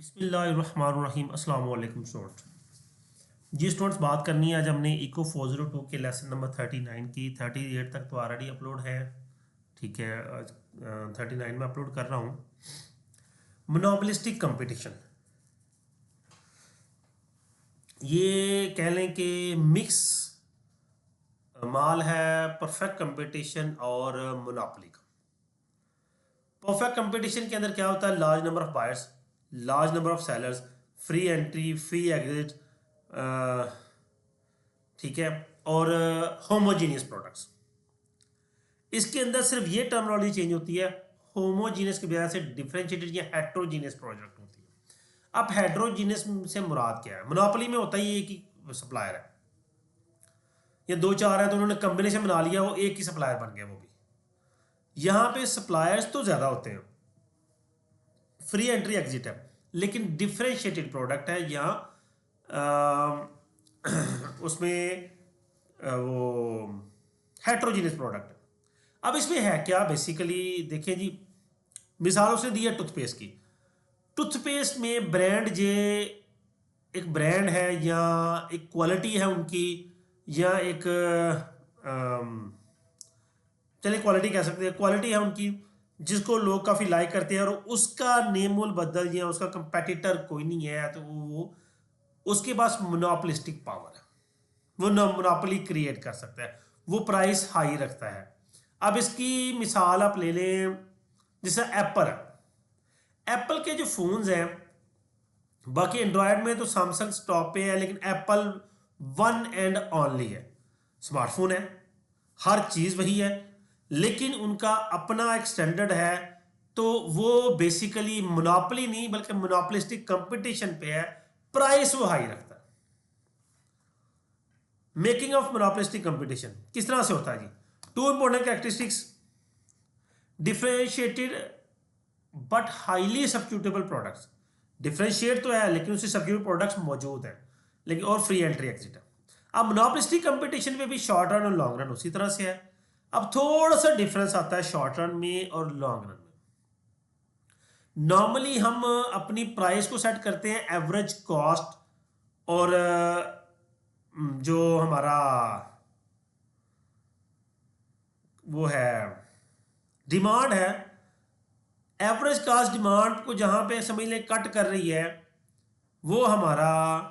बिस्मिल्लाहिर्रहमानिर्रहीम अस्सलाम वालेकुम स्टूडेंट्स। जी स्टूडेंट्स, बात करनी है आज हमने इको 402 के लेसन नंबर 39 की। 38 तक तो ऑलरेडी अपलोड है, ठीक है। आज 39 में अपलोड कर रहा हूँ। मोनोपोलिस्टिक कंपटीशन, ये कह लें कि मिक्स माल है परफेक्ट कंपटीशन और मोनोपोली का। परफेक्ट कंपटीशन के अंदर क्या होता है? Large number of buyers, large number of sellers, free entry, free exit, ठीक है, और होमोजीनियस प्रोडक्ट्स। इसके अंदर सिर्फ ये टर्मिनोलॉजी चेंज होती है, होमोजीनियस की बजाय से डिफरेंशिएटेड या हेट्रोजीनियस प्रोडक्ट होती है। अब हेट्रोजीनियस से मुराद क्या है? मोनोपोली में होता ही एक ही सप्लायर है, या दो चार है तो उन्होंने कॉम्बिनेशन बना लिया, वो एक ही सप्लायर बन गया। वो भी यहाँ पे सप्लायर्स तो ज़्यादा होते हैं, फ्री एंट्री एग्जिट है, लेकिन डिफरेंशिएटेड प्रोडक्ट है या उसमें वो हेट्रोजीनियस प्रोडक्ट है। अब इसमें है क्या बेसिकली? देखें जी, मिसाल उसने दी है टूथपेस्ट की। टूथपेस्ट में ब्रांड जे एक ब्रांड है या एक क्वालिटी है उनकी, या एक चलिए क्वालिटी कह सकते हैं, क्वालिटी है उनकी जिसको लोग काफ़ी लाइक करते हैं, और उसका नेम बदल या उसका कंपेटिटर कोई नहीं है, तो वो उसके पास मोनोपोलिस्टिक पावर है, वो मोनोपोली क्रिएट कर सकता है, वो प्राइस हाई रखता है। अब इसकी मिसाल आप ले लें, जैसे एप्पल है। एप्पल के जो फ़ोन्स हैं, बाकी एंड्रॉयड में तो सैमसंग टॉप पे है, लेकिन एप्पल वन एंड ओनली है। स्मार्टफोन है, हर चीज़ वही है, लेकिन उनका अपना एक स्टैंडर्ड है। तो वो बेसिकली मोनोपोली नहीं बल्कि मोनोपोलिस्टिक कंपटीशन पे है, प्राइस वो हाई रखता है। मेकिंग ऑफ मोनोपोलिस्टिक कंपटीशन किस तरह से होता है जी? Two important characteristics, differentiated but highly substitutable products. Differentiate तो है लेकिन उससे सब्स्टिट्यूट प्रोडक्ट्स मौजूद हैं, लेकिन और फ्री एंट्री एग्जिट है। अब मोनोपोलिस्टिक कंपटीशन में भी शॉर्ट रन और लॉन्ग रन उसी तरह से है। अब थोड़ा सा डिफरेंस आता है शॉर्ट रन में और लॉन्ग रन में। नॉर्मली हम अपनी प्राइस को सेट करते हैं एवरेज कॉस्ट और जो हमारा वो है डिमांड है, एवरेज कॉस्ट डिमांड को जहां पे समझ लें कट कर रही है, वो हमारा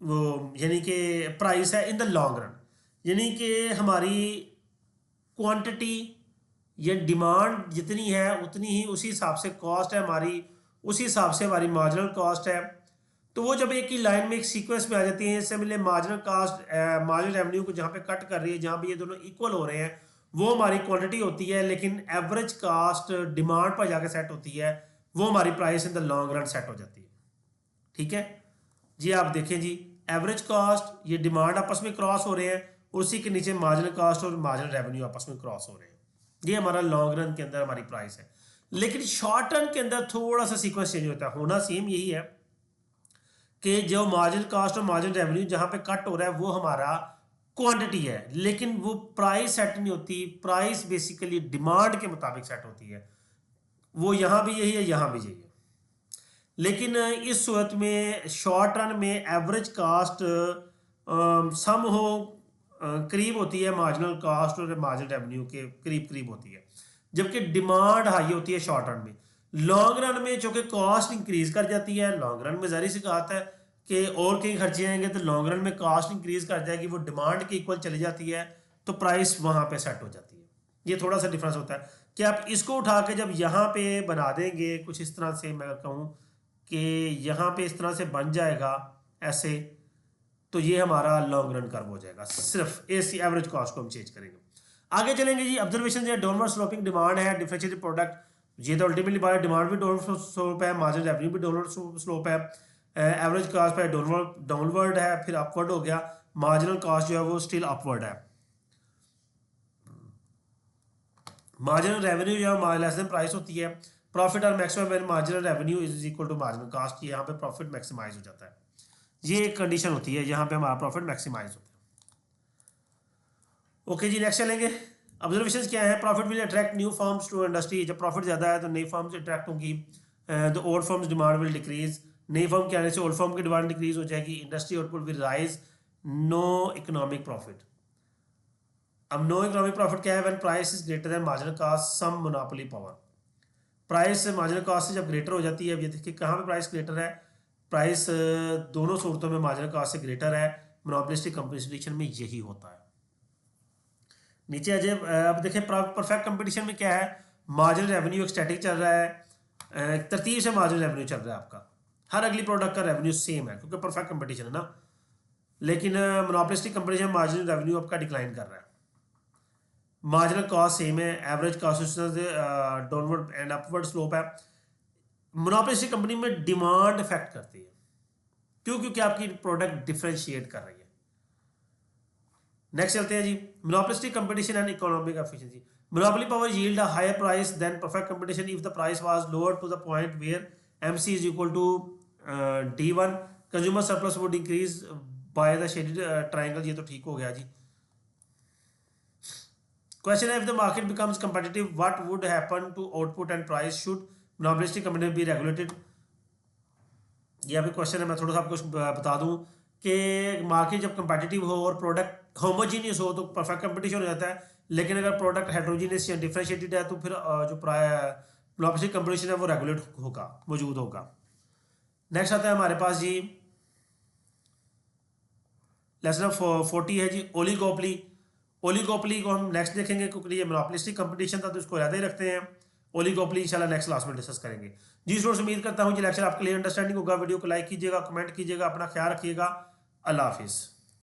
वो यानी कि प्राइस है इन द लॉन्ग रन। यानी कि हमारी क्वांटिटी या डिमांड जितनी है उतनी ही उसी हिसाब से कॉस्ट है हमारी, उसी हिसाब से हमारी मार्जिनल कॉस्ट है। तो वो जब एक ही लाइन में एक सीक्वेंस में आ जाती है, इससे मिले मार्जिनल कॉस्ट मार्जिनल रेवेन्यू को जहाँ पे कट कर रही है, जहाँ पे ये दोनों इक्वल हो रहे हैं, वो हमारी क्वांटिटी होती है। लेकिन एवरेज कास्ट डिमांड पर जाके सेट होती है, वो हमारी price in the long run set हो जाती है। ठीक है जी, आप देखें जी, एवरेज कॉस्ट ये डिमांड आपस में क्रॉस हो रहे हैं, और उसी के नीचे मार्जिनल कॉस्ट और मार्जिनल रेवेन्यू आपस में क्रॉस हो रहे हैं। ये हमारा लॉन्ग रन के अंदर हमारी प्राइस है। लेकिन शॉर्ट रन के अंदर थोड़ा सा सीक्वेंस चेंज होता है, होना सेम यही है कि जो मार्जिनल कॉस्ट और मार्जिनल रेवेन्यू जहां पे कट हो रहा है वो हमारा क्वांटिटी है, लेकिन वो प्राइस सेट नहीं होती। प्राइस बेसिकली डिमांड के मुताबिक सेट होती है। वो यहां भी यही है, यहां भी यही है। लेकिन इस सूरत में शॉर्ट रन में एवरेज कास्ट सम हो करीब होती है मार्जिनल कास्ट और मार्जिनल रेवेन्यू के करीब करीब होती है, जबकि डिमांड हाई होती है शॉर्ट रन में। लॉन्ग रन में चूंकि कॉस्ट इंक्रीज कर जाती है, लॉन्ग रन में जारी सी कहा है कि और कहीं खर्चे आएंगे तो लॉन्ग रन में कॉस्ट इंक्रीज कर जाएगी, वो डिमांड के इक्वल चली जाती है, तो प्राइस वहां पे सेट हो जाती है। ये थोड़ा सा डिफरेंस होता है कि आप इसको उठा के जब यहाँ पे बना देंगे कुछ इस तरह से, मैं कहूँ कि यहाँ पे इस तरह से बन जाएगा ऐसे, तो ये हमारा लॉन्ग रन कर्व हो जाएगा। सिर्फ एसी एवरेज कॉस्ट को हम चेंज करेंगे। आगे चलेंगे जी, ऑब्जर्वेशन है डाउनवर्ड स्लोपिंग डिमांड है, डिफरेंशिएटेड प्रोडक्ट, ये तो अल्टीमेटली बाय डिमांड भी डाउनवर्ड स्लोप है, मार्जिनल रेवेन्यू भी डाउनवर्ड स्लोप है, एवरेज कॉस्ट पे डाउनवर्ड है, फिर अपवर्ड हो गया, मार्जिनल कॉस्ट जो है वो स्टिल अपवर्ड है। मार्जिनल रेवेन्यू जो है लेस देन प्राइस होती है। प्रॉफिट और maximum when marginal revenue is equal to marginal cost, यहाँ पे प्रॉफिट मैक्सिमाइज हो जाता है। ये एक कंडीशन होती है जहाँ पे हमारा प्रॉफिट मैक्सिमाइज होता है। ओके जी, नेक्स्ट चलेंगे। ऑब्जर्वेशन क्या है? Profit will attract new firms to industry. जब प्रॉफिट ज़्यादा है तो नई फर्म्स अट्रैक्ट होंगी। The old firms demand will decrease. नई फर्म के आने से ओल्ड फर्म की डिमांड डिक्रीज हो जाएगी। Industry output will rise. No economic profit. अब नो इकोनॉमिक प्रॉफिट क्या है? When price is greater than marginal cost some monopoly power. Price marginal cost से जब ग्रेटर हो जाती है, अब ये देखिए कहाँ पे प्राइस ग्रेटर है? प्राइस दोनों सूरतों में मार्जिनल कॉस्ट से ग्रेटर है। मोनोपोलिस्टिक कंपटीशन में यही होता है। नीचे अजय अब देखिए परफेक्ट कंपटीशन में क्या है? मार्जिनल रेवेन्यू एक स्टैटिक चल रहा है, तरतीब से मार्जिनल रेवेन्यू चल रहा है आपका। हर अगली प्रोडक्ट का रेवेन्यू सेम है क्योंकि परफेक्ट कंपटीशन है ना। लेकिन मोनोपोलिस्टिक कंपटीशन मार्जिनल रेवेन्यू आपका डिक्लाइन कर रहा है। मार्जिनल कॉस्ट सेम है, average cost downward and upward slope है। मोनोपोलिस्टिक कंपनी में डिमांड इफेक्ट करती है। क्यों? क्योंकि आपकी प्रोडक्ट डिफरेंशिएट कर रही है। नेक्स्ट चलते हैं जी, monopolistic competition and economic efficiency. Monopoly power yield a higher price than perfect competition if the price was lower to the point where MC is equal to D1। Consumer surplus would increase by the shaded triangle. ये तो ठीक हो गया जी। Question है, if the market becomes competitive what would happen to output and price? Should monopolistic company be regulated? ये अभी question है, मैं थोड़ा सा आपको बता दूं कि मार्केट जब कंपेटिटिव हो और प्रोडक्ट होमोजीनियस हो तो परफेक्ट कंपटीशन हो जाता है। लेकिन अगर प्रोडक्ट हेट्रोजीनियस या डिफरेंशिएटेड है तो फिर जो मोनोपोलिस्टिक कंपटीशन है वो रेगुलेट होगा, मौजूद होगा। नेक्स्ट आता है हमारे पास जी लेसन 40 है जी, ओलिगोपली। ओलिगोपली को हम नेक्स्ट देखेंगे क्योंकि ये मोनोपोलिस्टिक कंपटीशन था तो इसको याद ही रखते हैं। ओलिगोपली इंशाल्लाह नेक्स्ट क्लास में डिस्कस करेंगे जी। स्टूडेंट्स उम्मीद करता हूँ कि लेक्चर आपके लिए अंडरस्टैंडिंग होगा। वीडियो को लाइक कीजिएगा, कमेंट कीजिएगा, अपना ख्याल रखिएगा। अल्लाह हाफिज़।